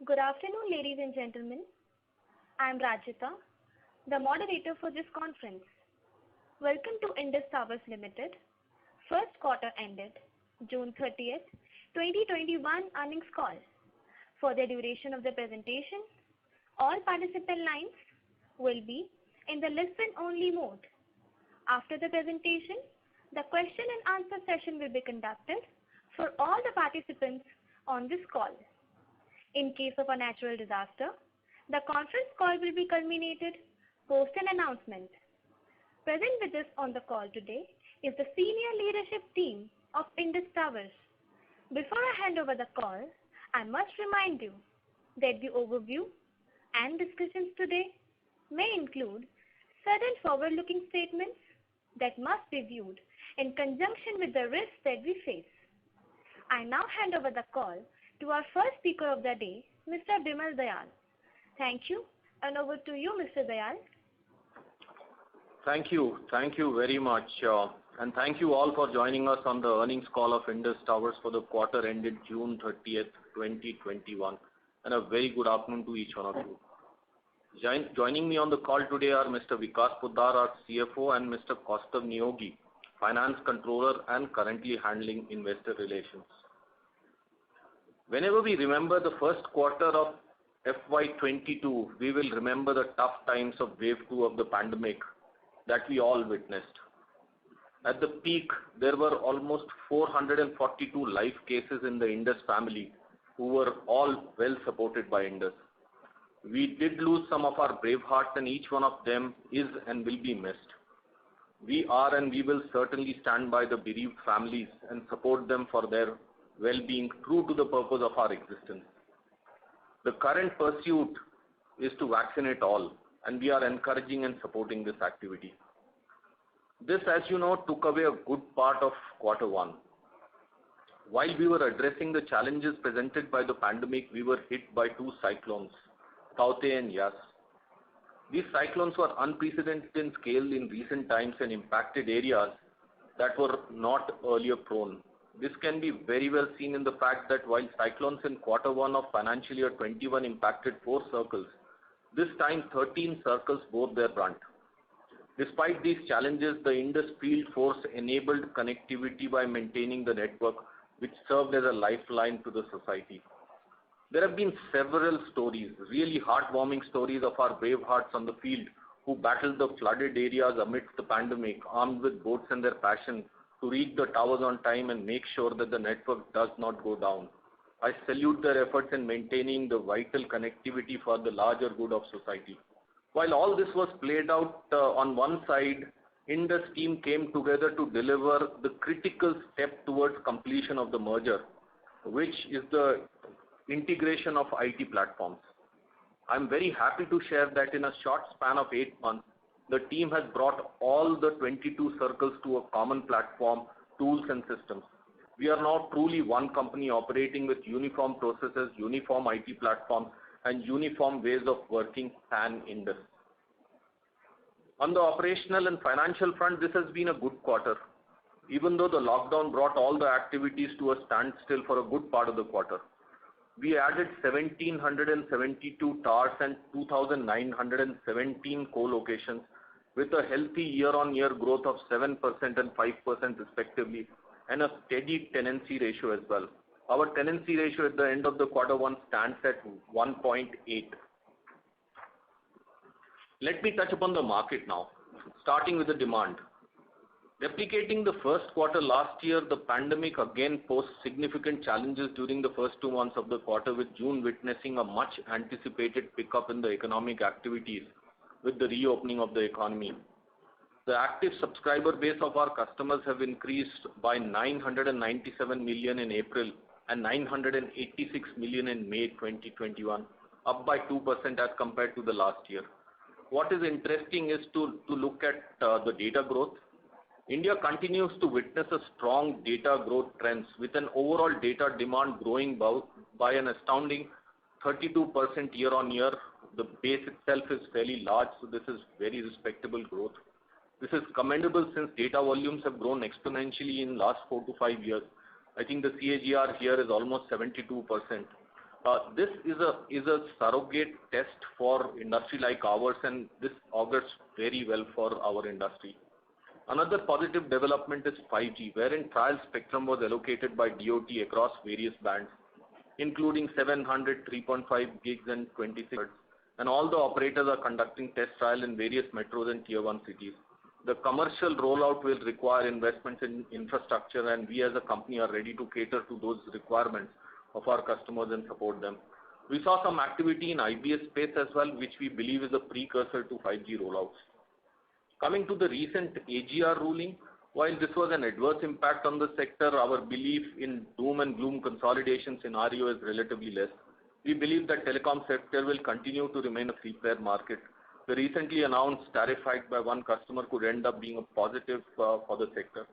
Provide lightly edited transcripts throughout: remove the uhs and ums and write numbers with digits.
Good afternoon, ladies and gentlemen. I am Rajita, the moderator for this conference. Welcome to Indus Towers Limited, first quarter ended June 30th, 2021 earnings call. For the duration of the presentation, all participant lines will be in the listen-only mode. After the presentation, the question and answer session will be conducted for all the participants on this call. In case of a natural disaster, the conference call will be culminated post an announcement. Present with us on the call today is the senior leadership team of Indus Towers. Before I hand over the call, I must remind you that the overview and discussions today may include certain forward-looking statements that must be viewed in conjunction with the risks that we face. I now hand over the call to our first speaker of the day, Mr. Bimal Dayal. Thank you, and over to you, Mr. Dayal. Thank you very much, and thank you all for joining us on the earnings call of Indus Towers for the quarter ended June 30th, 2021, and a very good afternoon to each one of you. Joining me on the call today are Mr. Vikas Poddar, our CFO, and Mr. Kaustav Neogi, Finance Controller and currently handling Investor Relations. Whenever we remember the first quarter of FY22, we will remember the tough times of wave 2 of the pandemic that we all witnessed. At the peak, there were almost 442 live cases in the Indus family who were all well supported by Indus. We did lose some of our brave hearts, and each one of them is and will be missed. We are and we will certainly stand by the bereaved families and support them for their well-being, true to the purpose of our existence. The current pursuit is to vaccinate all, and we are encouraging and supporting this activity. This, as you know, took away a good part of quarter 1. While we were addressing the challenges presented by the pandemic, we were hit by 2 cyclones, Tauktae and Yas. These cyclones were unprecedented in scale in recent times and impacted areas that were not earlier prone. This can be very well seen in the fact that while cyclones in quarter 1 of financial year 21 impacted 4 circles, this time 13 circles bore their brunt. Despite these challenges, the Indus field force enabled connectivity by maintaining the network, which served as a lifeline to the society. There have been several stories, really heartwarming stories of our brave hearts on the field who battled the flooded areas amidst the pandemic, armed with boats and their passion to reach the towers on time and make sure that the network does not go down. I salute their efforts in maintaining the vital connectivity for the larger good of society. While all this was played out on one side, Indus team came together to deliver the critical step towards completion of the merger, which is the integration of IT platforms. I'm very happy to share that in a short span of 8 months, the team has brought all the 22 circles to a common platform, tools and systems. We are now truly one company operating with uniform processes, uniform IT platforms, and uniform ways of working pan-Indus. On the operational and financial front, this has been a good quarter, even though the lockdown brought all the activities to a standstill for a good part of the quarter. We added 1,772 towers and 2,917 co-locations with a healthy year-on-year growth of 7% and 5% respectively, and a steady tenancy ratio as well. Our tenancy ratio at the end of the quarter 1 stands at 1.8. Let me touch upon the market now, starting with the demand. Replicating the first quarter last year, the pandemic again posed significant challenges during the first 2 months of the quarter, with June witnessing a much anticipated pickup in the economic activities with the reopening of the economy. The active subscriber base of our customers have increased by 997 million in April and 986 million in May 2021, up by 2% as compared to the last year. What is interesting is to look at the data growth. India continues to witness a strong data growth trends, with an overall data demand growing by an astounding 32% year on year. The base itself is fairly large, so this is very respectable growth. This is commendable since data volumes have grown exponentially in last 4 to 5 years. I think the CAGR here is almost 72%. This is a surrogate test for industry like ours, and this augurs very well for our industry. Another positive development is 5G, wherein trial spectrum was allocated by DoT across various bands, including 700, 3.5 gigs and 26 hertz, and all the operators are conducting test trial in various metros and tier 1 cities. The commercial rollout will require investments in infrastructure, and we as a company are ready to cater to those requirements of our customers and support them. We saw some activity in IBS space as well, which we believe is a precursor to 5G rollouts. Coming to the recent AGR ruling, while this was an adverse impact on the sector, our belief in doom and gloom consolidation scenario is relatively less. We believe that telecom sector will continue to remain a three-player market. The recently announced tariff hike by one customer could end up being a positive for the sector.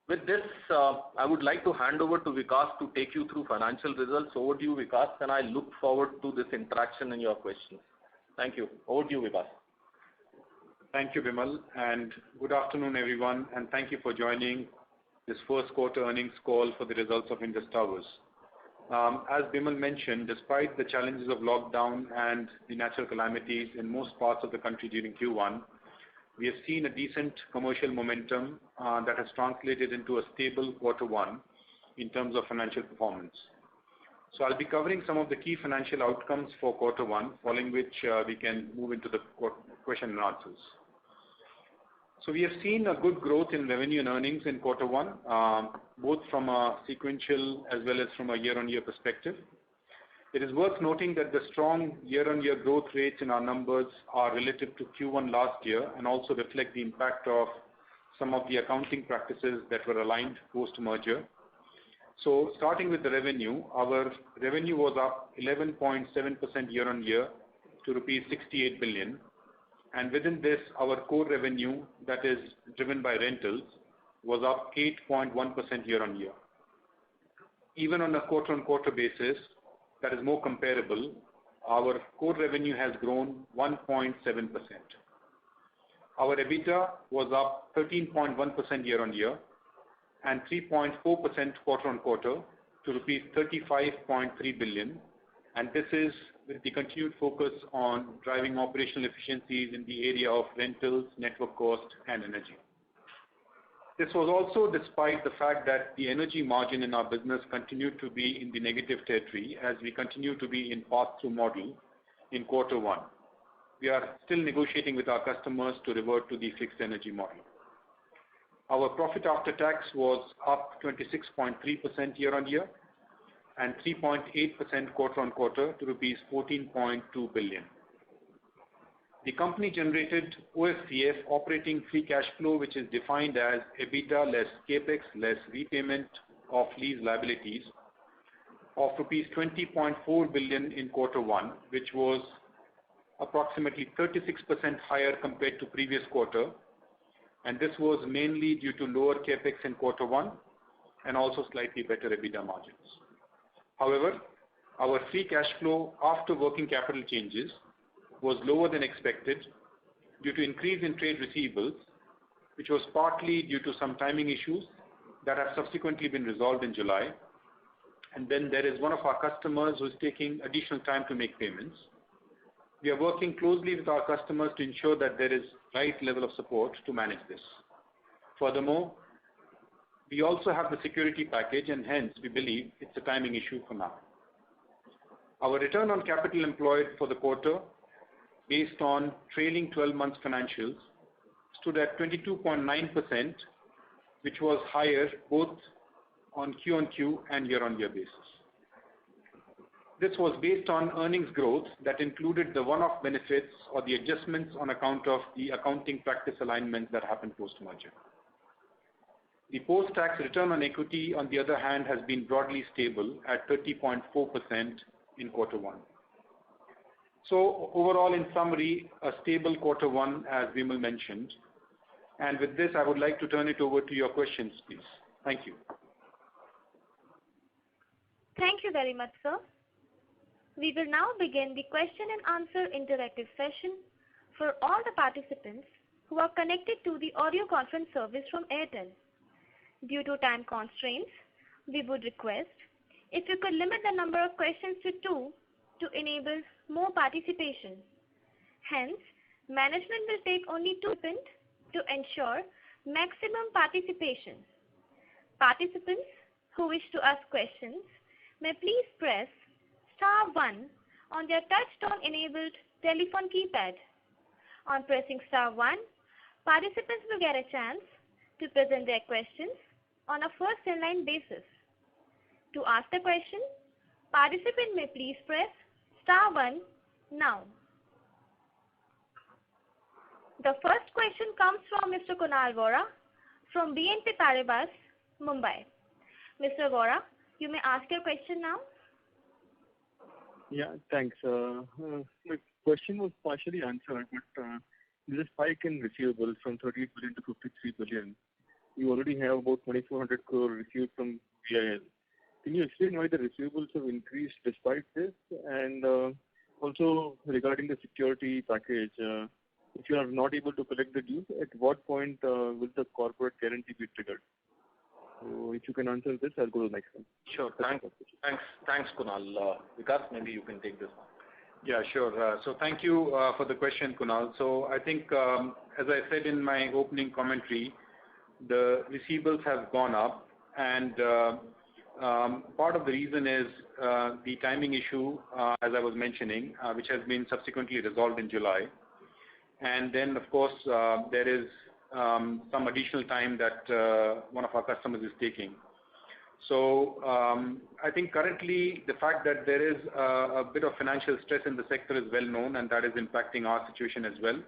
With this, I would like to hand over to Vikas to take you through financial results. Over to you, Vikas, and I look forward to this interaction and your questions. Thank you. Over to you, Vikas. Thank you, Bimal, and good afternoon, everyone, and thank you for joining this first quarter earnings call for the results of Indus Towers. As Bimal mentioned, despite the challenges of lockdown and the natural calamities in most parts of the country during Q1, we have seen a decent commercial momentum that has translated into a stable quarter one in terms of financial performance. So I'll be covering some of the key financial outcomes for quarter one, following which we can move into the question and answers. So we have seen a good growth in revenue and earnings in quarter one, both from a sequential as well as from a year-on-year perspective. It is worth noting that the strong year-on-year growth rates in our numbers are relative to Q1 last year and also reflect the impact of some of the accounting practices that were aligned post-merger. So starting with the revenue, our revenue was up 11.7% year-on-year to rupees 68 billion. And within this, our core revenue, that is driven by rentals, was up 8.1% year-on-year. Even on a quarter-on-quarter basis, that is more comparable, our core revenue has grown 1.7%. Our EBITDA was up 13.1% year-on-year and 3.4% quarter-on-quarter to rupees 35.3 billion, and this is with the continued focus on driving operational efficiencies in the area of rentals, network cost, and energy. This was also despite the fact that the energy margin in our business continued to be in the negative territory as we continue to be in pass-through model in quarter one. We are still negotiating with our customers to revert to the fixed energy model. Our profit after tax was up 26.3% year-on-year and 3.8% quarter-on-quarter to rupees 14.2 billion. The company generated OFCF, operating free cash flow, which is defined as EBITDA less capex less repayment of lease liabilities, of rupees 20.4 billion in quarter one, which was approximately 36% higher compared to previous quarter, and this was mainly due to lower capex in quarter one and also slightly better EBITDA margins. However, our free cash flow after working capital changes was lower than expected due to increase in trade receivables, which was partly due to some timing issues that have subsequently been resolved in July. And then there is one of our customers who is taking additional time to make payments. We are working closely with our customers to ensure that there is right level of support to manage this. Furthermore, we also have the security package, and hence we believe it's a timing issue for now. Our return on capital employed for the quarter, based on trailing 12 months financials, stood at 22.9%, which was higher both on Q-on-Q and year-on-year basis. This was based on earnings growth that included the one-off benefits or the adjustments on account of the accounting practice alignment that happened post-merger. The post-tax return on equity, on the other hand, has been broadly stable at 30.4% in quarter one. So overall, in summary, a stable quarter one, as Vimal mentioned. And with this, I would like to turn it over to your questions, please. Thank you. Thank you very much, sir. We will now begin the question and answer interactive session for all the participants who are connected to the audio conference service from Airtel. Due to time constraints, we would request if you could limit the number of questions to 2 to enable more participation. Hence, management will take only 2 participants to ensure maximum participation. Participants who wish to ask questions may please press star 1 on their touch-tone enabled telephone keypad. On pressing star 1, participants will get a chance to present their questions on a first in-line basis. To ask the question, participant may please press star 1 now. The first question comes from Mr. Kunal Vora from BNP Paribas, Mumbai. Mr. Vora, you may ask your question now. Yeah, thanks. My question was partially answered, but there's a spike in receivables from 38 billion to 53 billion. You already have about 2,400 crore received from VIL. Can you explain why the receivables have increased despite this? And also regarding the security package, if you are not able to collect the dues, at what point will the corporate guarantee be triggered? So if you can answer this, I'll go to the next one. Sure. Thanks, Kunal. Vikas, maybe you can take this one. Yeah, sure. So thank you for the question, Kunal. So I think, as I said in my opening commentary, the receivables have gone up, and part of the reason is the timing issue, as I was mentioning, which has been subsequently resolved in July. And then, of course, there is some additional time that one of our customers is taking. So I think currently the fact that there is a bit of financial stress in the sector is well known, and that is impacting our situation as well.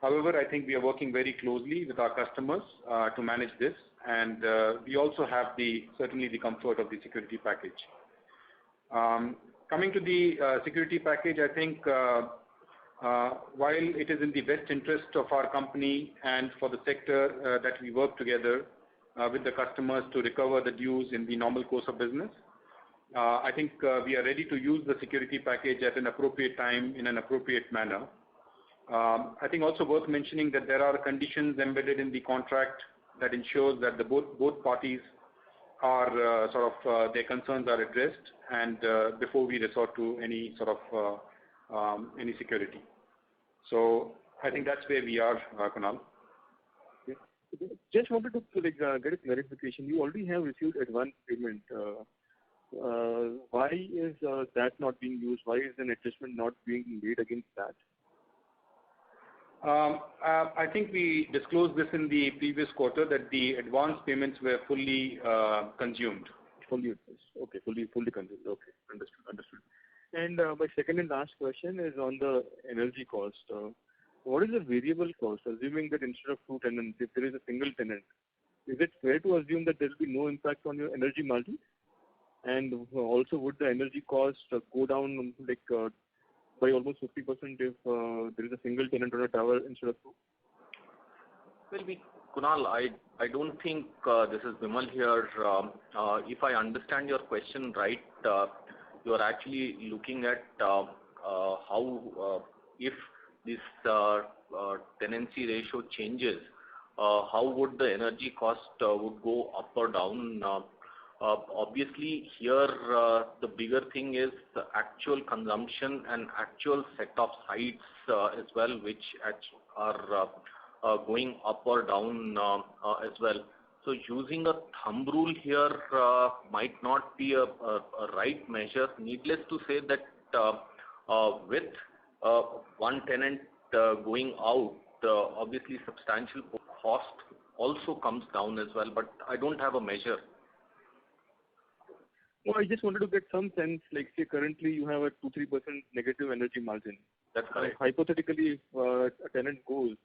However, I think we are working very closely with our customers to manage this, and we also have certainly the comfort of the security package. Coming to the security package, I think while it is in the best interest of our company and for the sector that we work together with the customers to recover the dues in the normal course of business, I think we are ready to use the security package at an appropriate time in an appropriate manner. I think also worth mentioning that there are conditions embedded in the contract that ensures that both parties are their concerns are addressed, and before we resort to any sort of any security. So I think that's where we are, Kunal. Yeah. Just wanted to get a clarification. You already have received advance payment. Why is that not being used? Why is an adjustment not being made against that? I think we disclosed this in the previous quarter that the advance payments were fully consumed. Fully consumed. Okay, understood. And my second and last question is on the energy cost. What is the variable cost? Assuming that instead of 2 tenants, if there is a single tenant, is it fair to assume that there will be no impact on your energy margin? And also, would the energy cost go down by almost 50% if there is a single tenant on a tower instead of 2? Well, Kunal, I don't think this is Vimal here. If I understand your question right, you are actually looking at how if this tenancy ratio changes, how would the energy cost would go up or down. Obviously, here the bigger thing is the actual consumption and actual set of sites as well, which are going up or down as well. So using a thumb rule here might not be a right measure. Needless to say that with one tenant going out, obviously substantial cost also comes down as well, but I don't have a measure. Well, I just wanted to get some sense, say currently you have a 2-3% negative energy margin. That's correct. Hypothetically, if a tenant goes,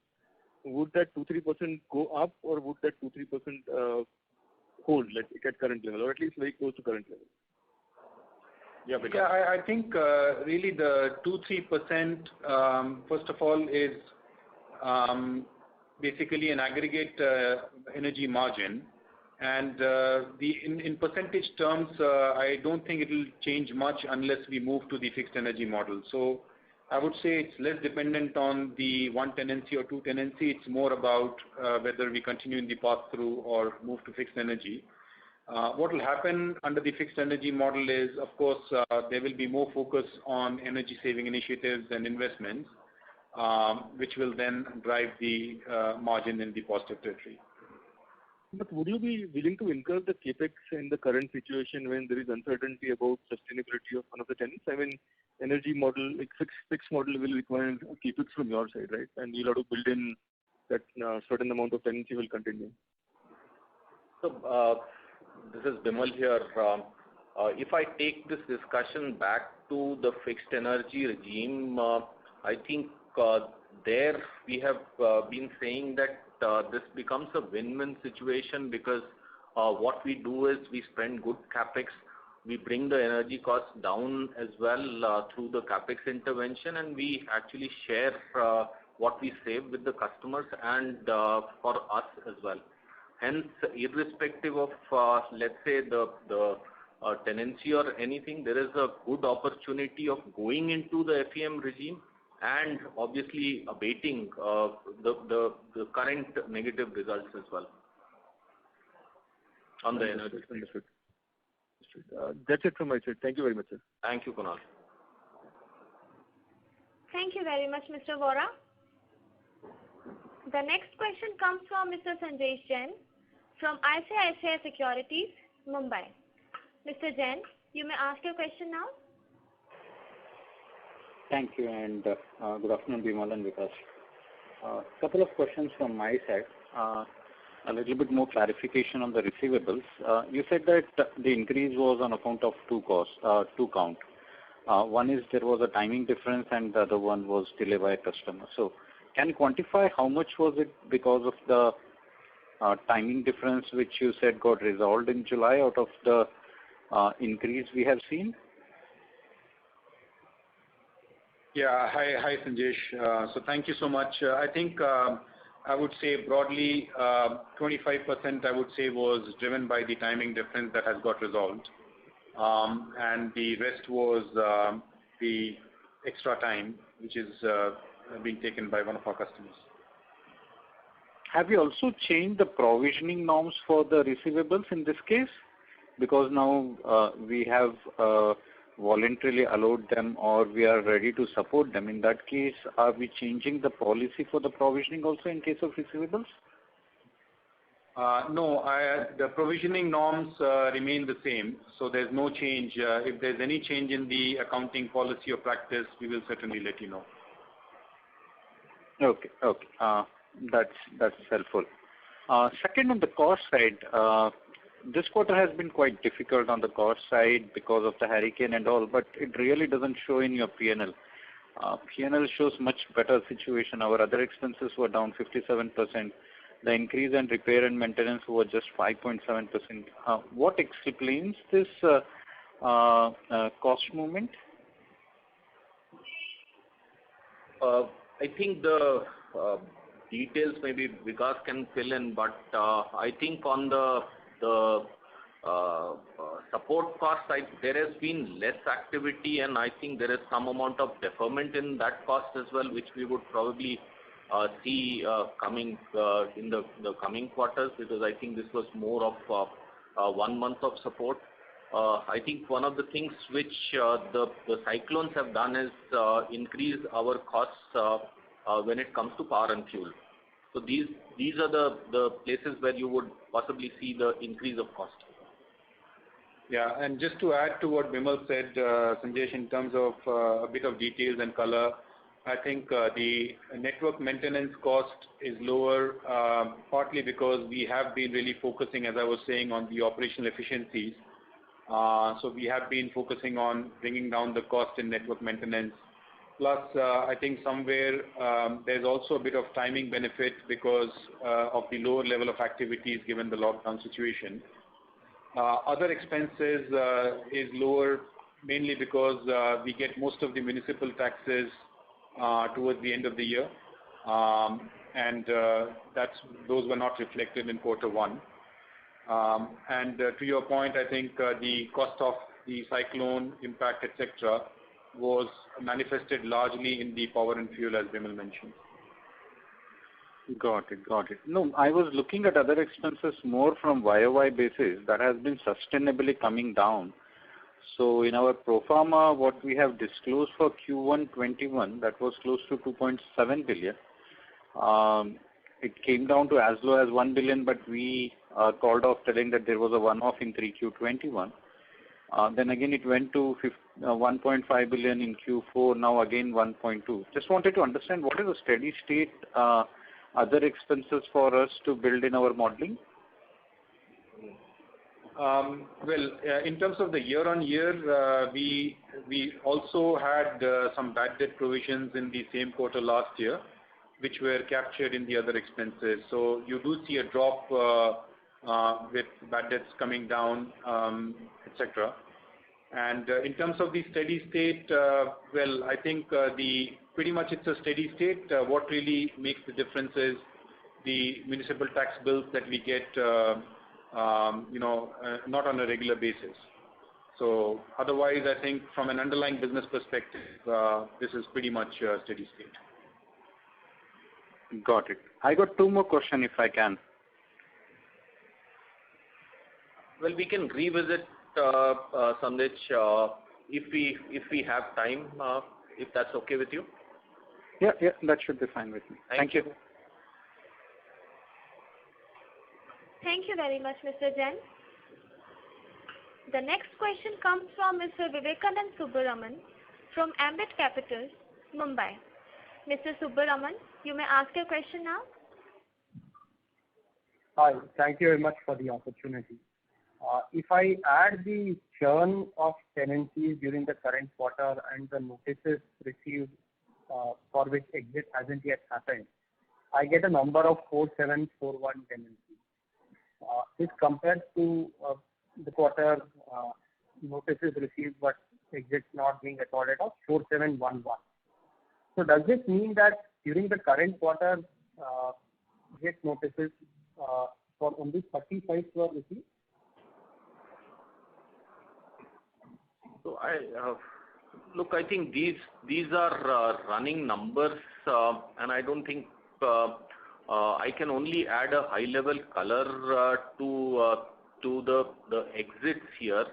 would that 2-3% go up, or would that 2-3% hold at current level, or at least very close to current level? Yeah, I think really the 2-3%, first of all, is basically an aggregate energy margin. And in percentage terms, I don't think it will change much unless we move to the fixed energy model. So I would say it's less dependent on the one tenancy or two tenancy. It's more about whether we continue in the pass-through or move to fixed energy. What will happen under the fixed energy model is, of course, there will be more focus on energy saving initiatives and investments, which will then drive the margin in the positive territory. But would you be willing to incur the capex in the current situation when there is uncertainty about sustainability of one of the tenants? I mean, energy model, like fixed model will require a capex from your side, right? And you'll have to build in that certain amount of tenancy will continue. So, this is Bimal here. If I take this discussion back to the fixed energy regime, I think there we have been saying that this becomes a win-win situation because what we do is we spend good capex, we bring the energy costs down as well through the capex intervention, and we actually share what we save with the customers and for us as well. Hence, irrespective of let's say the tenancy or anything, there is a good opportunity of going into the FEM regime and obviously abating the current negative results as well on the energy. Understood. That's it from my side. Thank you very much, sir. Thank you, Kunal. Thank you very much, Mr. Vora. The next question comes from Mr. Sanjesh Jain from ICICI Securities, Mumbai. Mr. Jain, you may ask your question now. Thank you, and good afternoon, Bimal and Vikas. Couple of questions from my side. A little bit more clarification on the receivables. You said that the increase was on account of two counts. One is there was a timing difference, and the other one was delay by a customer. So, can you quantify how much was it because of the timing difference, which you said got resolved in July out of the increase we have seen? Yeah, hi Sanjesh. So thank you so much. I think I would say broadly 25% I would say was driven by the timing difference that has got resolved, and the rest was the extra time which is being taken by one of our customers. Have you also changed the provisioning norms for the receivables in this case? Because now we have voluntarily allowed them, or we are ready to support them. In that case, are we changing the policy for the provisioning also in case of receivables? No, the provisioning norms remain the same, so there's no change. If there's any change in the accounting policy or practice, we will certainly let you know. Okay. That's helpful. Second, on the cost side, this quarter has been quite difficult on the cost side because of the hurricane and all, but it really doesn't show in your P&L. P&L shows much better situation. Our other expenses were down 57%. The increase in repair and maintenance was just 5.7%. What explains this cost movement? I think the details maybe Vikas can fill in, but I think on the support cost side, there has been less activity, and I think there is some amount of deferment in that cost as well, which we would probably see coming in the coming quarters, because I think this was more of 1 month of support. I think one of the things which the cyclones have done is increase our costs when it comes to power and fuel. So these are the places where you would possibly see the increase of cost. Yeah, and just to add to what Bimal said, Sanjesh, in terms of a bit of details and color, I think the network maintenance cost is lower, partly because we have been really focusing, as I was saying, on the operational efficiencies. So we have been focusing on bringing down the cost in network maintenance. Plus, I think somewhere there's also a bit of timing benefit because of the lower level of activities given the lockdown situation. Other expenses is lower mainly because we get most of the municipal taxes towards the end of the year, and those were not reflected in quarter one. And to your point, I think the cost of the cyclone impact, etc., was manifested largely in the power and fuel, as Bimal mentioned. Got it. No, I was looking at other expenses more from YOY basis that has been sustainably coming down. So in our pro forma, what we have disclosed for Q1 21, that was close to 2.7 billion. It came down to as low as 1 billion, but we called off telling that there was a one-off in 3Q 21. Then again, it went to 1.5 billion in Q4, now again 1.2. Just wanted to understand what is the steady state other expenses for us to build in our modeling? In terms of the year-on-year, we also had some bad debt provisions in the same quarter last year, which were captured in the other expenses. So you do see a drop with bad debts coming down, etc. And in terms of the steady state, I think pretty much it's a steady state. What really makes the difference is the municipal tax bills that we get, not on a regular basis. So otherwise, I think from an underlying business perspective, this is pretty much a steady state. Got it. I got two more questions if I can. Well, we can revisit, Sandesh, if we have time, if that's okay with you. Yeah, that should be fine with me. Thank you. Thank you very much, Mr. Jain. The next question comes from Mr. Vivekanand Subbaraman from Ambit Capital, Mumbai. Mr. Subbaraman, you may ask your question now. Hi, thank you very much for the opportunity. If I add the churn of tenancies during the current quarter and the notices received for which exit hasn't yet happened, I get a number of 4741 tenancies. This compares to the quarter notices received but exits not being recorded of 4711. So does this mean that during the current quarter, exit notices for only 35 were received? So I think these are running numbers, and I don't think I can only add a high-level color to the exits here.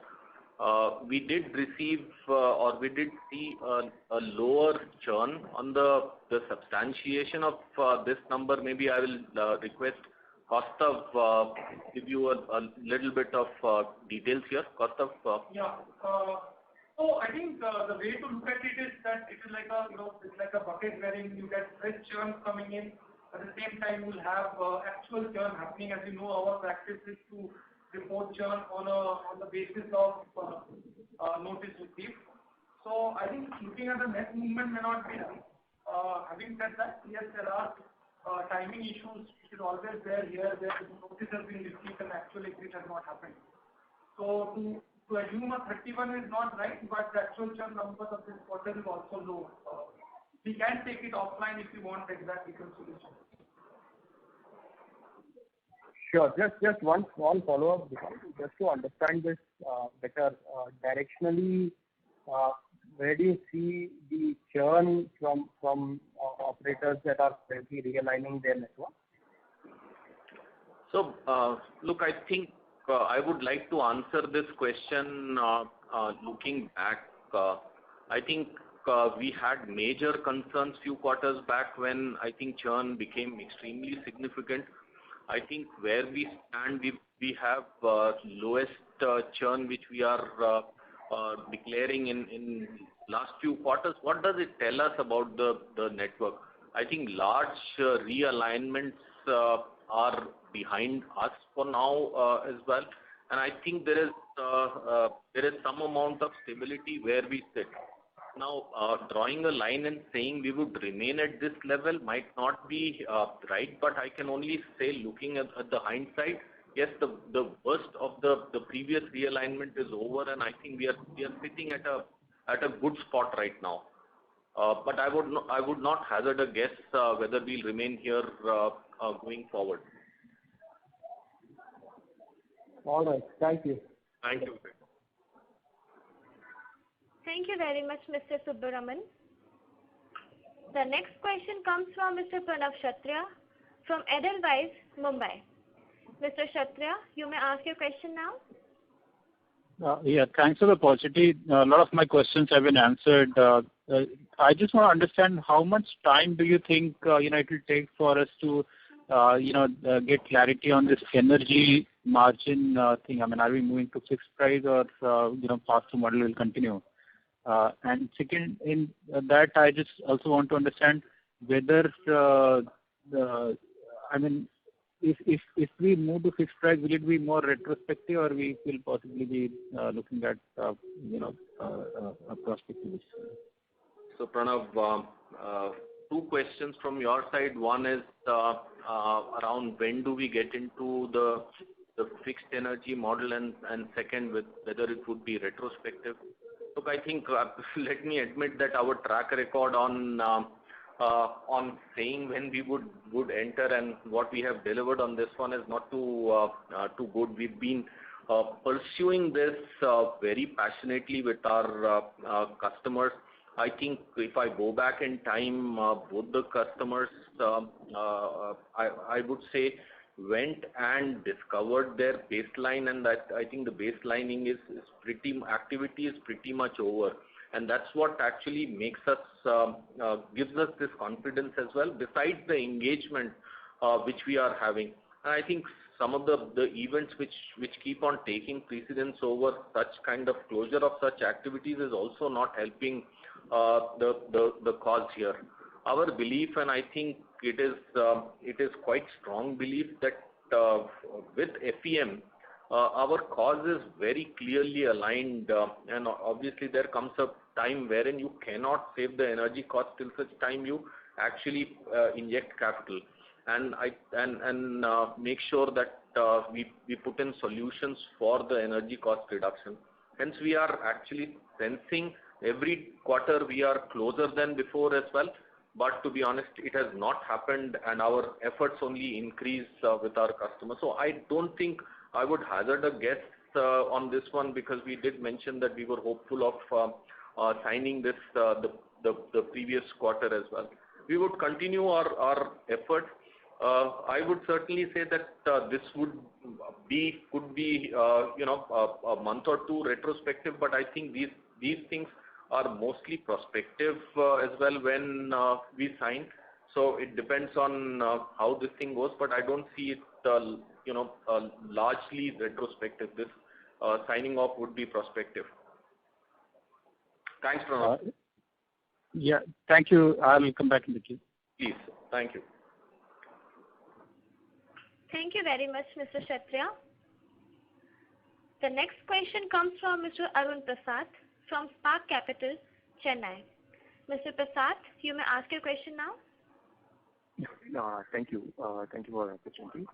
We did receive or we did see a lower churn. On the substantiation of this number, maybe I will request Kaustav give you a little bit of details here. Kaustav? Yeah. So I think the way to look at it is that it is like it's like a bucket wherein you get fresh churn coming in. At the same time, you'll have actual churn happening. As you know, our practice is to report churn on the basis of notice received. So I think looking at the net movement may not be right. Having said that, yes, there are timing issues which is always there here where the notice has been received and actual exit has not happened. So to assume a 31 is not right, but the actual churn numbers of this quarter is also low. We can take it offline if you want exact reconciliation. Sure. Just one small follow-up, just to understand this better. Directionally, where do you see the churn from operators that are currently realigning their network? So, look, I think I would like to answer this question looking back. I think we had major concerns few quarters back when I think churn became extremely significant. I think where we stand, we have lowest churn which we are declaring in last few quarters. What does it tell us about the network? I think large realignments are behind us for now as well, and I think there is some amount of stability where we sit. Now, drawing a line and saying we would remain at this level might not be right, but I can only say, looking at the hindsight, yes, the worst of the previous realignment is over, and I think we are sitting at a good spot right now. But I would not hazard a guess whether we'll remain here going forward. All right. Thank you. Thank you. Thank you very much, Mr. Subbaraman. The next question comes from Mr. Pranav Kshatriya from Edelweiss, Mumbai. Mr. Kshatriya, you may ask your question now. Yeah, thanks for the opportunity. A lot of my questions have been answered. I just want to understand how much time do you think it will take for us to get clarity on this energy margin thing? I mean, are we moving to fixed price or pass-through model will continue? And second, in that, I just also want to understand whether if we move to fixed price, will it be more retrospective, or we will possibly be looking at a prospective? So Pranav, two questions from your side. One is around when do we get into the fixed energy model, and second, with whether it would be retrospective. Look, I think let me admit that our track record on saying when we would enter and what we have delivered on this one is not too good. We've been pursuing this very passionately with our customers. I think if I go back in time, both the customers, I would say, went and discovered their baseline, and that I think the baselining activity is pretty much over. And that's what actually makes us, gives us this confidence as well, besides the engagement which we are having. And I think some of the events which keep on taking precedence over such kind of closure of such activities is also not helping the cause here. Our belief, and I think it is quite strong belief, that with FEM, our cause is very clearly aligned, and obviously there comes a time wherein you cannot save the energy cost till such time you actually inject capital and make sure that we put in solutions for the energy cost reduction. Hence, we are actually sensing every quarter we are closer than before as well. But to be honest, it has not happened, and our efforts only increase with our customers. So I don't think I would hazard a guess on this one, because we did mention that we were hopeful of signing this the previous quarter as well. We would continue our efforts. I would certainly say that this could be a month or two retrospective, but I think these things are mostly prospective as well when we sign. So it depends on how this thing goes, but I don't see it largely retrospective. This signing off would be prospective. Thanks, Pranav. Yeah, thank you. I will come back in the queue. Please. Thank you. Thank you very much, Mr. Kshatriya. The next question comes from Mr. Arun Prasad from Spark Capital, Chennai. Mr. Prasad, you may ask your question now. Thank you. Thank you for the opportunity.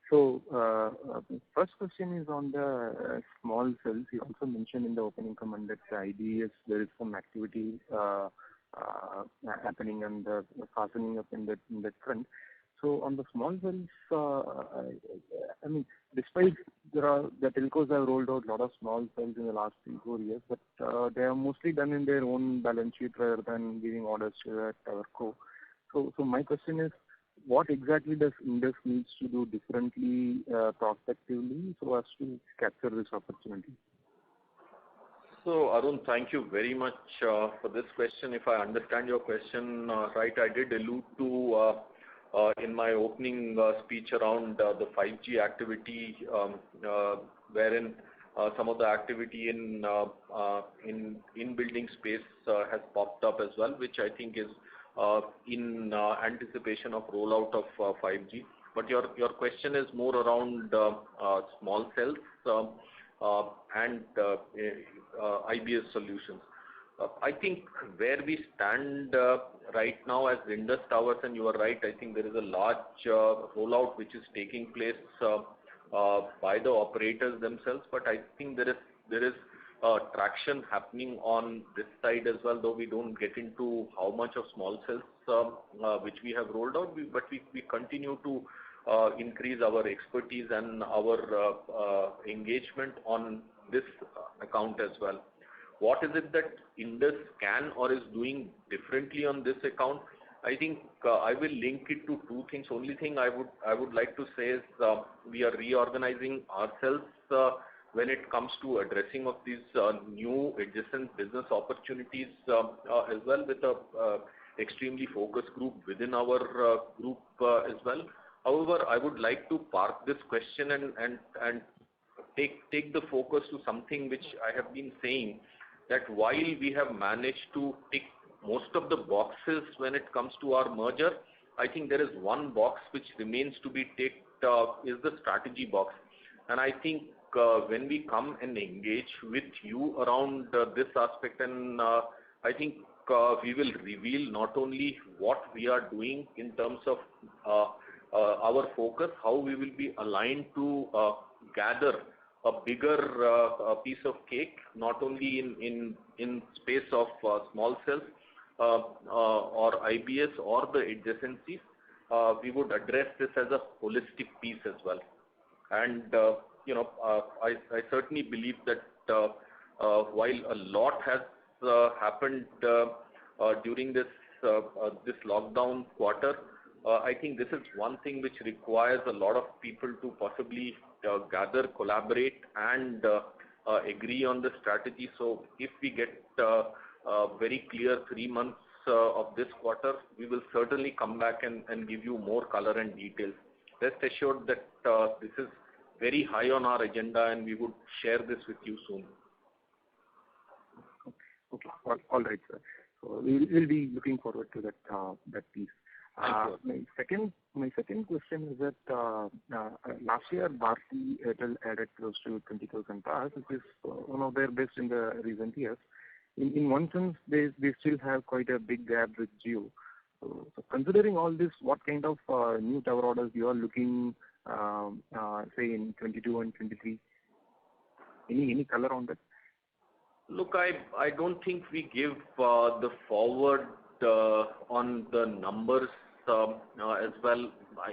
So, first question is on the small cells. You also mentioned in the opening comment that the IBS, there is some activity happening and fastening up in that front. So on the small cells, I mean, despite the telcos have rolled out a lot of small cells in the last 3-4 years, but they are mostly done in their own balance sheet rather than giving orders to the TowerCo. So my question is, what exactly does Indus needs to do differently prospectively so as to capture this opportunity? So Arun, thank you very much for this question. If I understand your question right, I did allude to in my opening speech around the 5G activity, wherein some of the activity in building space has popped up as well, which I think is in anticipation of rollout of 5G. But your question is more around small cells and IBS solutions. I think where we stand right now as Indus Towers, and you are right, I think there is a large rollout which is taking place by the operators themselves, but I think there is traction happening on this side as well, though we don't get into how much of small cells which we have rolled out, but we continue to increase our expertise and our engagement on this account as well. What is it that Indus can or is doing differently on this account? I think I will link it to two things. Only thing I would like to say is we are reorganizing ourselves when it comes to addressing of these new adjacent business opportunities as well, with a extremely focused group within our group as well. However, I would like to park this question and take the focus to something which I have been saying, that while we have managed to tick most of the boxes when it comes to our merger, I think there is one box which remains to be ticked, is the strategy box. And I think when we come and engage with you around this aspect, and I think we will reveal not only what we are doing in terms of our focus, how we will be aligned to gather a bigger piece of cake, not only in space of small cells or IBS or the adjacencies. We would address this as a holistic piece as well. And I certainly believe that while a lot has happened during this lockdown quarter, I think this is one thing which requires a lot of people to possibly gather, collaborate, and agree on the strategy. So if we get very clear 3 months of this quarter, we will certainly come back and give you more color and details. Rest assured that this is very high on our agenda, and we would share this with you soon. Okay. All right, sir. So we'll be looking forward to that piece. My second question is that last year Bharti Airtel added close to 20,000 towers, which is one of their best in the recent years. In one sense, they still have quite a big gap with Jio. So considering all this, what kind of new tower orders you are looking, say in 22 and 23? Any color on that? Look, I don't think we give the forward on the numbers as well.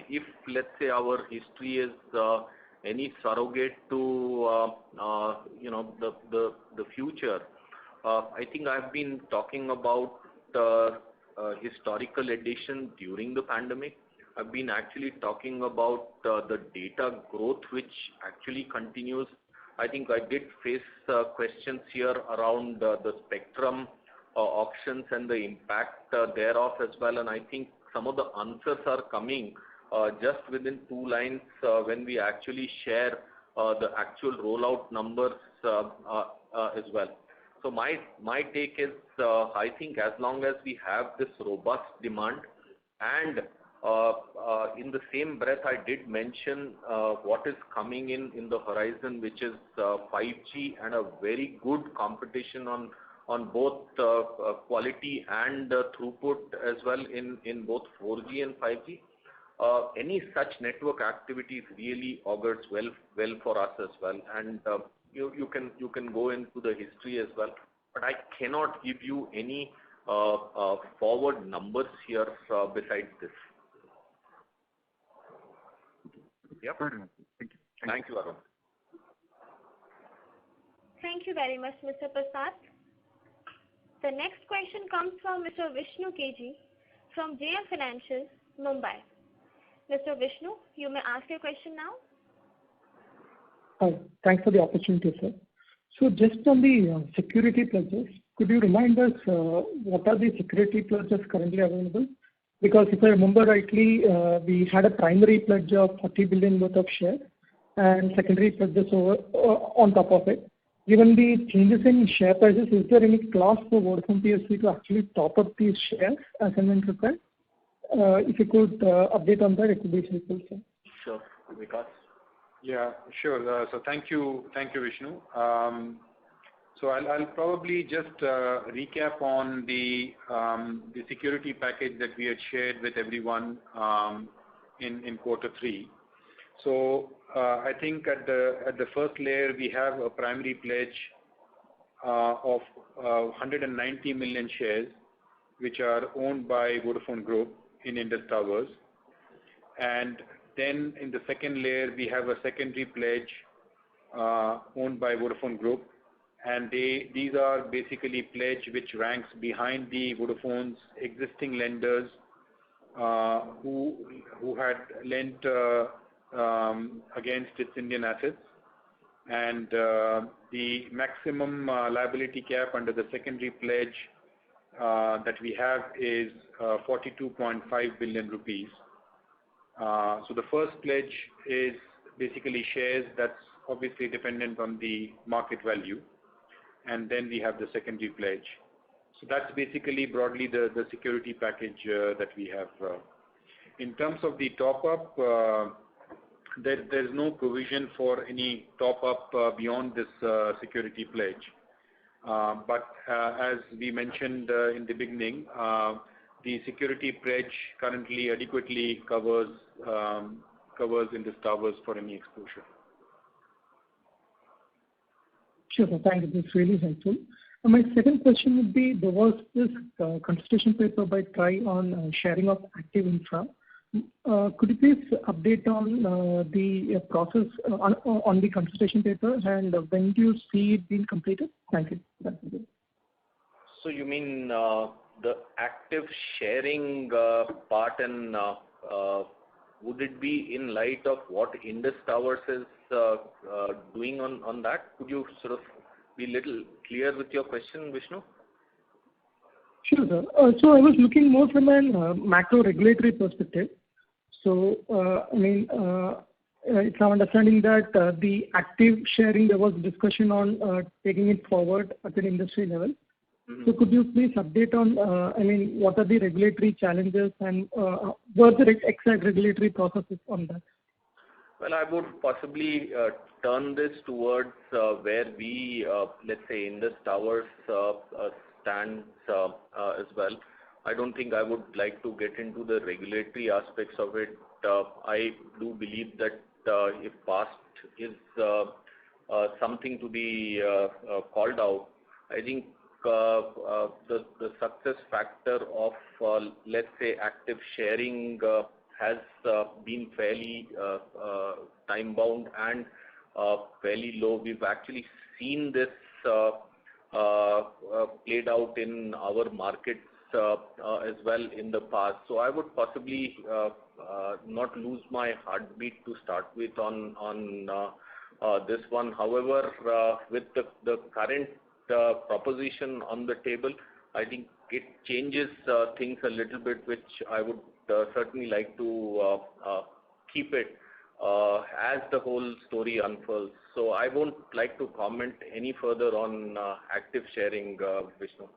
If let's say our history is any surrogate to the future, I think I've been talking about historical addition during the pandemic. I've been actually talking about the data growth which actually continues. I think I did face questions here around the spectrum auctions and the impact thereof as well, and I think some of the answers are coming just within 2 lines when we actually share the actual rollout numbers as well. So my take is I think as long as we have this robust demand, and in the same breath I did mention what is coming in the horizon, which is 5G and a very good competition on both quality and throughput as well in both 4G and 5G. Any such network activities really augurs well for us as well, and you can go into the history as well, but I cannot give you any forward numbers here besides this. Yep. Thank you. Thank you, Arun. Thank you very much, Mr. Prasad. The next question comes from Mr. Vishnu KG from JM Financial, Mumbai. Mr. Vishnu, you may ask your question now. Hi. Thanks for the opportunity, sir. So just on the security pledges, could you remind us what are the security pledges currently available? Because if I remember rightly, we had a primary pledge of 40 billion worth of share and secondary pledges on top of it. Given the changes in share prices, is there any clause for Vodafone PSC to actually top up these shares as and when required? If you could update on that, it would be helpful, sir. Sure. Vikas? Yeah, sure. So thank you, Vishnu. So I'll probably just recap on the security package that we had shared with everyone in quarter 3. So I think at the first layer we have a primary pledge of 190 million shares, which are owned by Vodafone Group in Indus Towers, and then in the second layer we have a secondary pledge owned by Vodafone Group, and these are basically pledge which ranks behind the Vodafone's existing lenders who had lent against its Indian assets, and the maximum liability cap under the secondary pledge that we have is 42.5 billion rupees. So the first pledge is basically shares. That's obviously dependent on the market value, and then we have the secondary pledge. So that's basically broadly the security package that we have. In terms of the top-up, there's no provision for any top-up beyond this security pledge. But as we mentioned in the beginning, the security pledge currently adequately covers Indus Towers for any exposure. Sure, sir. Thank you. That's really helpful. My second question would be, there was this consultation paper by TRAI on sharing of active infra. Could you please update on the process on the consultation paper, and when do you see it being completed? Thank you. So you mean the active sharing part, and would it be in light of what Indus Towers is doing on that? Could you sort of be a little clear with your question, Vishnu? Sure, sir. So I was looking more from a macro regulatory perspective. So, it's our understanding that the active sharing, there was discussion on taking it forward at an industry level. Mm-hmm. So could you please update on, what are the regulatory challenges, and what are the exact regulatory processes on that? Well, I would possibly turn this towards where we, let's say, Indus Towers stands as well. I don't think I would like to get into the regulatory aspects of it. I do believe that if past is something to be called out, I think the success factor of, let's say, active sharing has been fairly time-bound and fairly low. We've actually seen this played out in our markets as well in the past. So I would possibly not lose my heartbeat to start with on this one. However, with the current proposition on the table, I think it changes things a little bit, which I would certainly like to keep it as the whole story unfolds. So I won't like to comment any further on active sharing, Vishnu.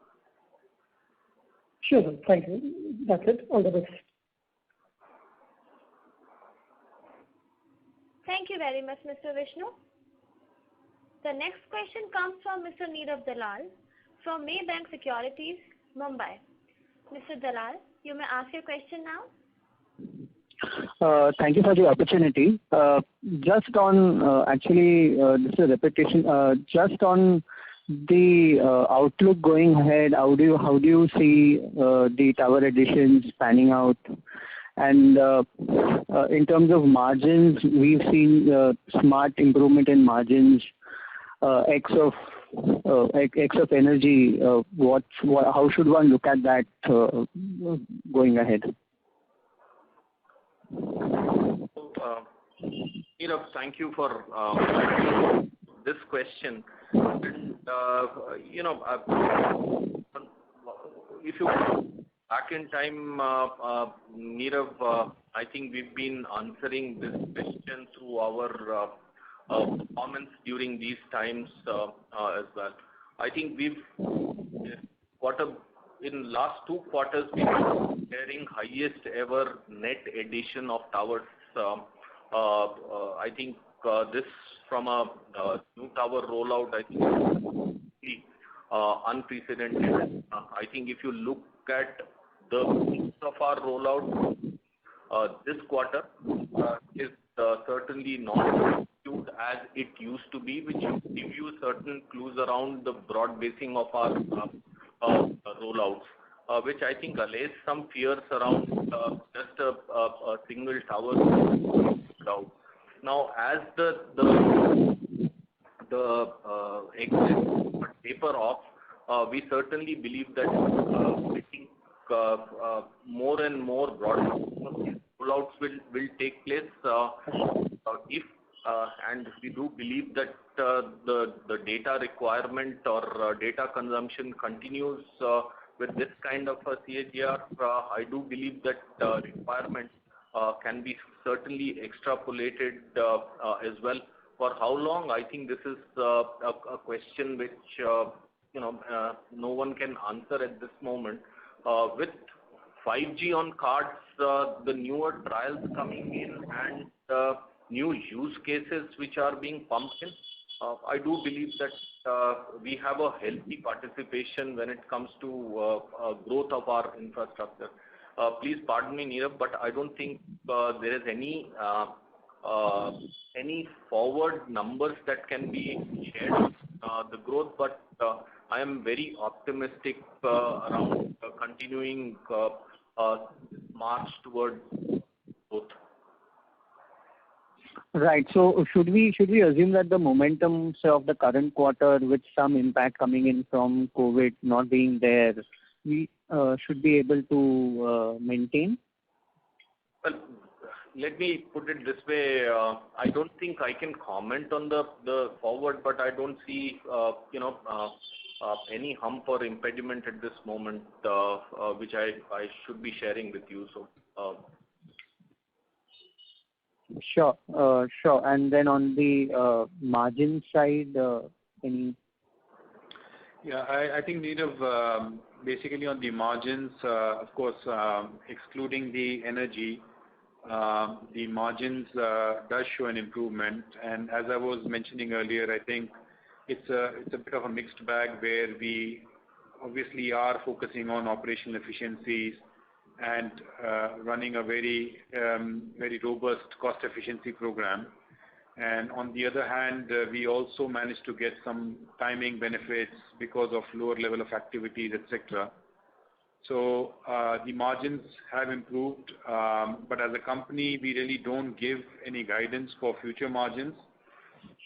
Sure, sir. Thank you. That's it. All the best. Thank you very much, Mr. Vishnu. The next question comes from Mr. Nirav Dalal from Maybank Securities, Mumbai. Mr. Dalal, you may ask your question now. Thank you for the opportunity. Just on, this is a repetition, just on the outlook going ahead, how do you see the tower additions panning out? And in terms of margins, we've seen smart improvement in margins, X of energy. How should one look at that going ahead? Nirav, thank you for this question. If you go back in time, Nirav, I think we've been answering this question through our performance during these times as well. I think in last 2 quarters, we've been sharing highest ever net addition of towers. I think this from a new tower rollout, I think is unprecedented. I think if you look at the mix of our rollout this quarter is certainly not as it used to be, which will give you certain clues around the broad basing of our rollouts, which I think allays some fears around just a single tower rollout. Now, as the exit taper off, we certainly believe that getting more and more broad rollouts will take place. If and we do believe that the data requirement or data consumption continues with this kind of a CAGR, I do believe that requirement can be certainly extrapolated as well. For how long? I think this is a question which no one can answer at this moment. With 5G on cards, the newer trials coming in and new use cases which are being pumped in, I do believe that we have a healthy participation when it comes to growth of our infrastructure. Please pardon me, Nirav, but I don't think there is any forward numbers that can be shared the growth, but I am very optimistic around continuing march towards growth. Right. So should we assume that the momentum, say, of the current quarter, with some impact coming in from COVID not being there, we should be able to maintain? Well, let me put it this way. I don't think I can comment on the forward, but I don't see any hump or impediment at this moment, which I should be sharing with you. So. Sure. And then on the margin side, any? Yeah, I think, Nirav, basically on the margins, of course, excluding the energy, the margins does show an improvement. And as I was mentioning earlier, I think it's a bit of a mixed bag where we obviously are focusing on operational efficiencies and running a very robust cost efficiency program. And on the other hand, we also managed to get some timing benefits because of lower level of activities, etc. So the margins have improved, but as a company, we really don't give any guidance for future margins.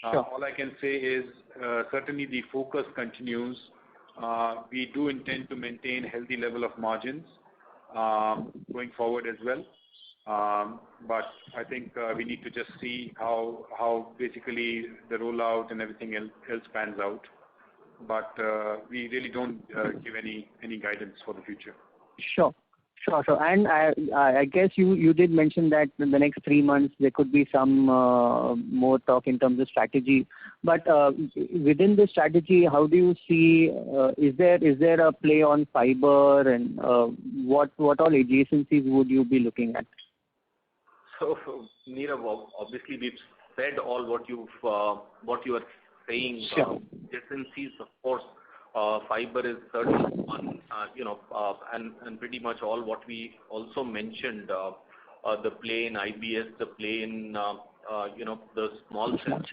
Sure. All I can say is certainly the focus continues. We do intend to maintain healthy level of margins going forward as well. But I think we need to just see how basically the rollout and everything else pans out. But we really don't give any guidance for the future. Sure. And I guess you did mention that in the next 3 months there could be some more talk in terms of strategy. But within the strategy, how do you see? Is there a play on fiber, and what all adjacencies would you be looking at? So, Nirav, obviously we've said all what you are saying. Sure. Adjacencies, of course, fiber is certainly one, and pretty much all what we also mentioned, the play in IBS, the play in, the small cells,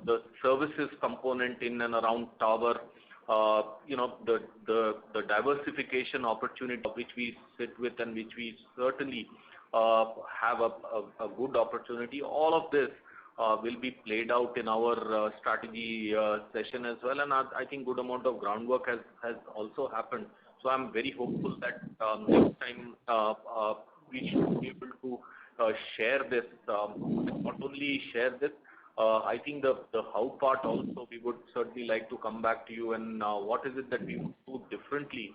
the services component in and around tower, the diversification opportunity which we sit with and which we certainly have a good opportunity. All of this will be played out in our strategy session as well, and I think good amount of groundwork has also happened. So I'm very hopeful that next time we should be able to share this. Not only share this, I think the how part also we would certainly like to come back to you and what is it that we would do differently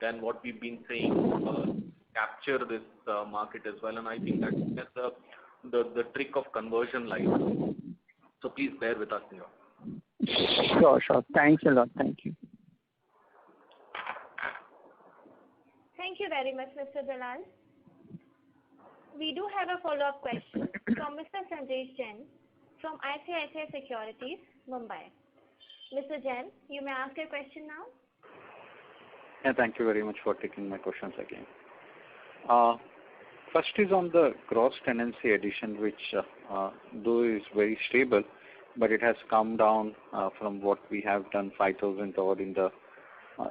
than what we've been saying. Capture this market as well, and I think that's the trick of conversion lies. So please bear with us here. Sure. Thanks a lot. Thank you. Thank you very much, Mr. Dalal. We do have a follow-up question from Mr. Sanjesh Jain from ICICI Securities, Mumbai. Mr. Jain, you may ask your question now. Yeah, thank you very much for taking my questions again. First is on the gross tenancy addition, which though is very stable, but it has come down from what we have done 5,000 odd in the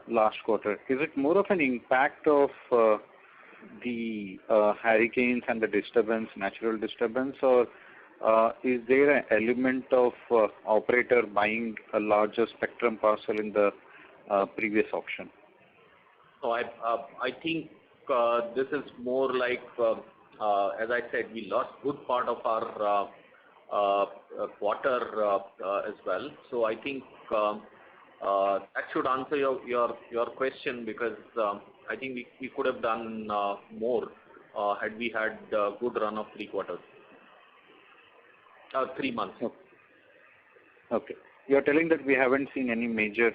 last quarter. Is it more of an impact of the hurricanes and the natural disturbance, or is there an element of operator buying a larger spectrum parcel in the previous auction? So I think this is more like, as I said, we lost good part of our quarter as well. So I think that should answer your question, because I think we could have done more had we had a good run of 3 quarters. 3 months. Okay. You are telling that we haven't seen any major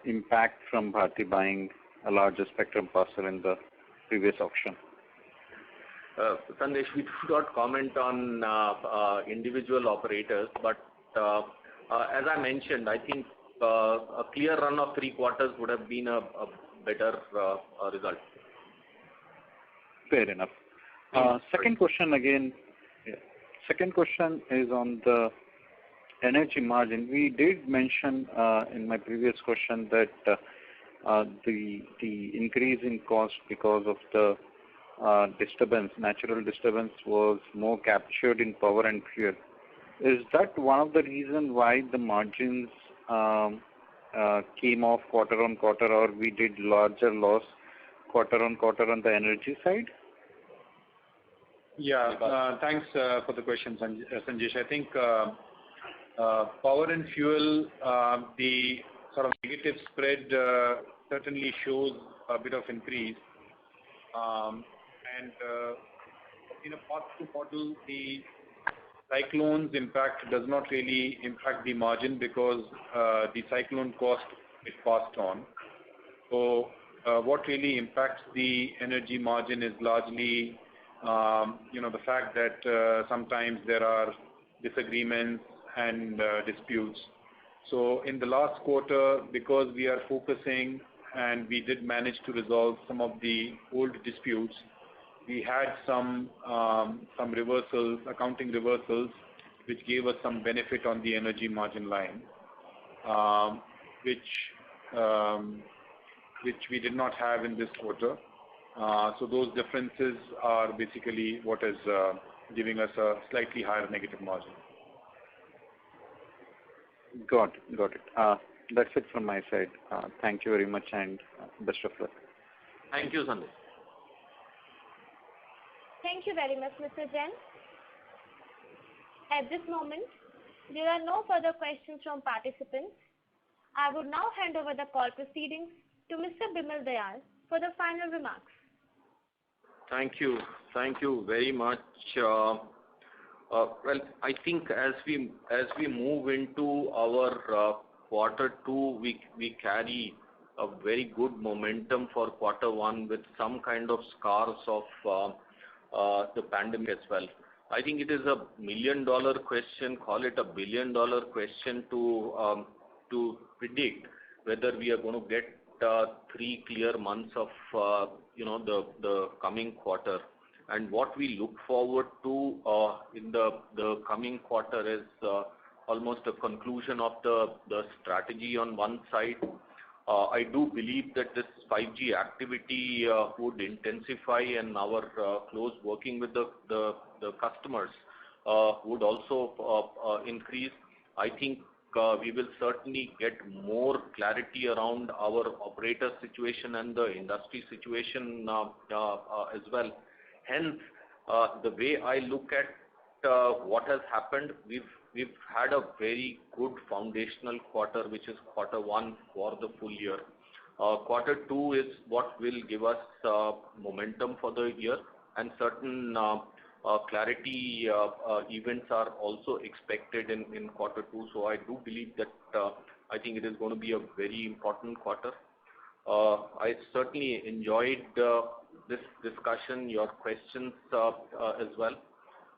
impact from Bharti buying a larger spectrum parcel in the previous auction. Sandesh, we do not comment on individual operators, but as I mentioned, I think a clear run of 3 quarters would have been a better result. Fair enough. Second question again. Yeah. Second question is on the energy margin. We did mention in my previous question that the increase in cost because of the natural disturbance, was more captured in power and fuel. Is that one of the reasons why the margins came off quarter on quarter, or we did larger loss quarter on quarter on the energy side? Yeah, thanks for the question, Sanjesh. I think power and fuel, the sort of negative spread certainly shows a bit of increase. And in a pass-through model, the cyclone's impact does not really impact the margin, because the cyclone cost is passed on. So what really impacts the energy margin is largely the fact that sometimes there are disagreements and disputes. So in the last quarter, because we are focusing and we did manage to resolve some of the old disputes, we had some reversals, accounting reversals, which gave us some benefit on the energy margin line, which we did not have in this quarter. So those differences are basically what is giving us a slightly higher negative margin. Got it. That's it from my side. Thank you very much, and best of luck. Thank you, Sandesh. Thank you very much, Mr. Jain. At this moment, there are no further questions from participants. I would now hand over the call proceedings to Mr. Bimal Dayal for the final remarks. Thank you very much. Well, I think as we move into our quarter 2, we carry a very good momentum for quarter 1 with some kind of scars of the pandemic as well. I think it is a $1 million question, call it a $1 billion question to predict whether we are going to get 3 clear months of the coming quarter. And what we look forward to in the coming quarter is almost a conclusion of the strategy on one side. I do believe that this 5G activity would intensify, and our close working with the customers would also increase. I think we will certainly get more clarity around our operator situation and the industry situation as well. Hence, the way I look at what has happened, we've had a very good foundational quarter, which is quarter 1 for the full year. Quarter 2 is what will give us momentum for the year, and certain clarity events are also expected in quarter 2. So I do believe that I think it is going to be a very important quarter. I certainly enjoyed this discussion, your questions as well.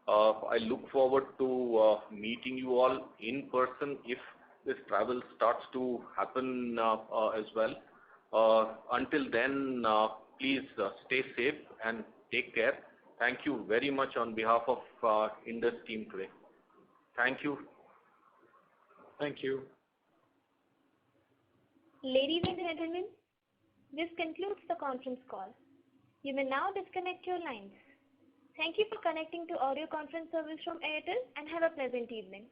I look forward to meeting you all in person if this travel starts to happen as well. Until then, please stay safe and take care. Thank you very much on behalf of Indus team today. Thank you. Thank you. Ladies and gentlemen, this concludes the conference call. You may now disconnect your lines. Thank you for connecting to audio conference service from Airtel, and have a pleasant evening.